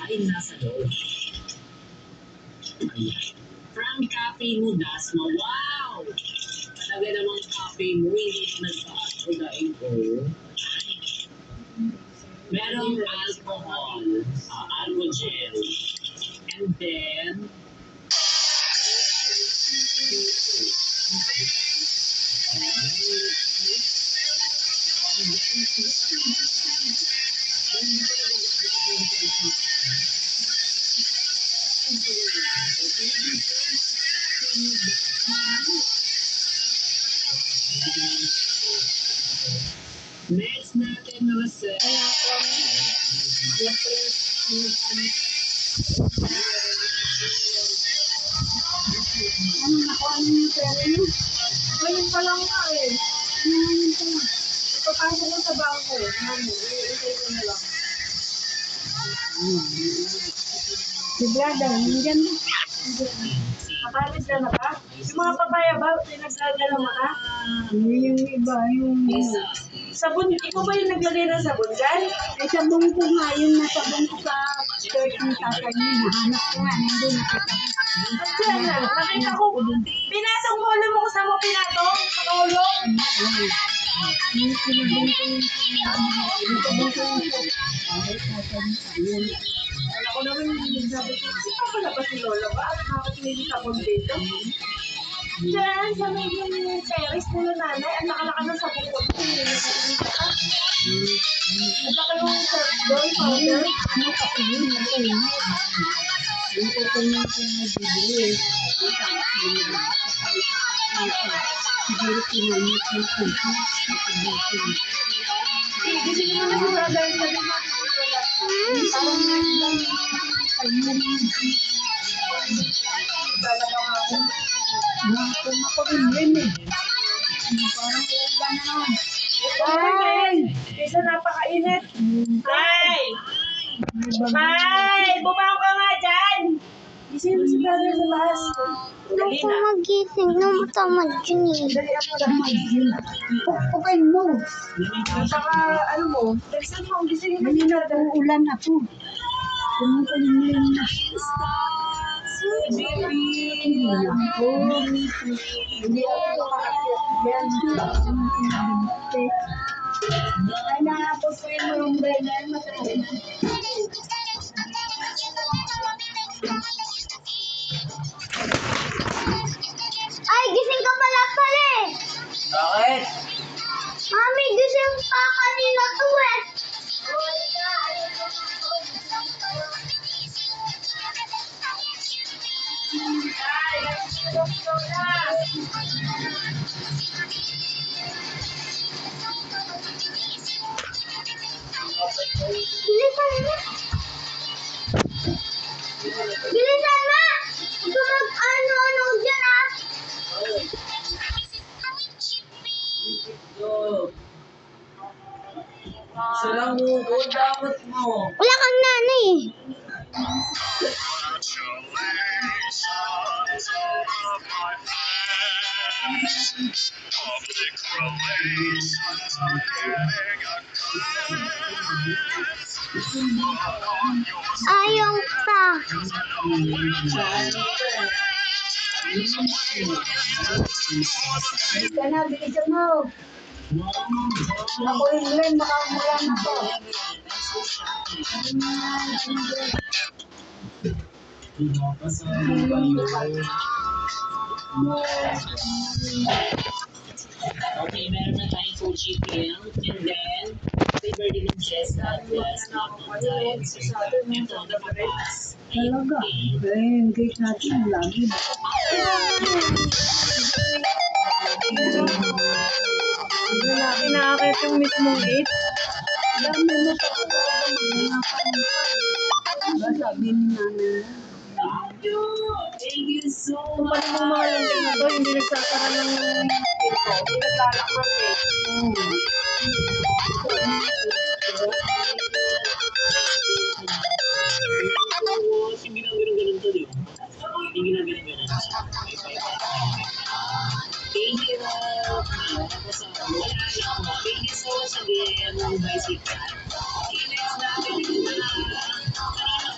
Ay nasa loob. From cafe mo, Dasma. Wow! Talaga namang cafe mo, hindi na nagpapagain ko. Merong alcohol, alcohol, and then, next natin na set. Ano nakuha niyo yung pera niyo? Ngayon pa lang nga eh. Ngayon pa lang. Ipapasok ko sa bangko. Mami, iisay ko na lang. Si Blada, nandiyan mo. Makalit ka na ba? Yung mga papaya ba? Pinagdadala mo ka? Yung iba, yung... Sabon, ikaw ba yung naglagay ng sabon dyan? Ay, sabon ko nga, yung nasabon ko sa shirt ng tatay niya. Nahanap ko nga, nandun nakita. Diyan na, nakita ko. Pinatong ko, alam mo kung saan mo pinatong? Sa kaulong? Yung pinabong ko yung wala ko naman yung sabi ko, saan pala ba si Lola ba? At bakit may sabon dito? Diyan, sa may yung terrace nila nanay, ang laka-laka ng sabon ko. At laka yung surf doon, powder. Ano kasi yun? Yung kukunin ko na bibili. Siguro kinamit yung kumpin. Gusto nyo naman siguro dahil sabi mo, parang lang talagang ako. Kung ako rin yun eh. Parang ulan na. Ay! Isa napakainit. Ay! Ay! Bumaw ka nga dyan! Gising mo si brother sa taas. Dali na. Magising na matamad yun eh. Dali ako tamad yun. Pukpukin mo. Saka ano mo, dalisan mo ang gising mo. Hindi na ulan na po. Kumukulim na. Hindi ako. Hindi ako makakit yan. Ay napupuin mo yung Brennan. Matapos na. Ay, gising ka pala eh. Bakit? Mami, gising pa kanina to eh. Bilisan mo. Bilisan mo. Huwag ka mag-ano dyan ah. Sarang mo, dapat mo. Wala kang nanay eh. Ayaw pa. Ika na, bilisan mo. Ako yung Glenn, makamulan ako. Okay, meron na tayong full GPL. And then, favor din ng Jessa. Plus, ito ang dapat. Talaga. Yung gate natin, lagi na. Lalaki nakakit yung mismong gate. Dami mo sa talaga maghanapan mo pa. Diba sabi ni nanay mo? Thank you so Kung much. paano mga lungkit na to, hindi nagsasara ng pinto, hindi naglalakman eh. Hindi na ganun to, di ba? Hindi na ganun. Thank you. Thank you so much again, Bicycle. Okay, next natin na kanina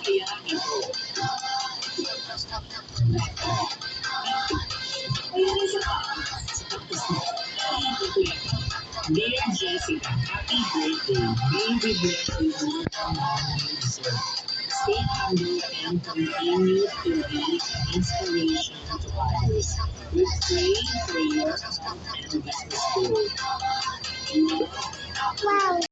kaya ito. Ayun, isa pa. Dear Jessica, happy birthday. Baby blessings more from God. Stay humble and continue to be an inspiration to others. We pray for your health and business growth.